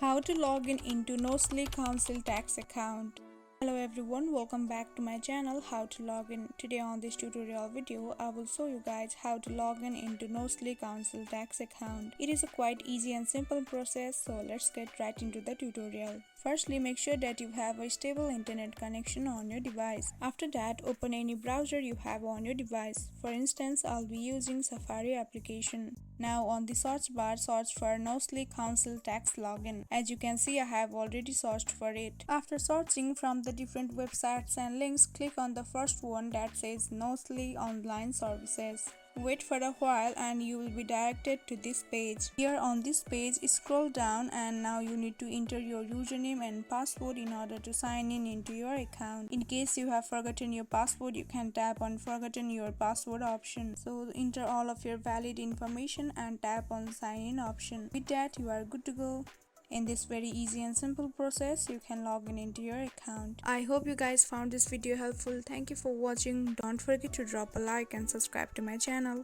How to log in into Knowsley Council tax account. Hello everyone, welcome back to my channel How to Log In. Today on this tutorial video, I will show you guys how to log in into Knowsley Council tax account. It is a quite easy and simple process, so let's get right into the tutorial. Firstly, make sure that you have a stable internet connection on your device. After that, open any browser you have on your device. For instance, I'll be using Safari application. Now on the search bar, search for Knowsley Council tax login. As you can see, I have already searched for it. After searching from the different websites and links, click on the first one that says Knowsley Online Services. Wait for a while and you will be directed to this page. Here on this page, scroll down and now you need to enter your username and password in order to sign in into your account. In case you have forgotten your password, you can tap on forgotten your password option. So enter all of your valid information and tap on sign in option. With that, you are good to go. In this very easy and simple process, you can log in into your account. I hope you guys found this video helpful. Thank you for watching. Don't forget to drop a like and subscribe to my channel.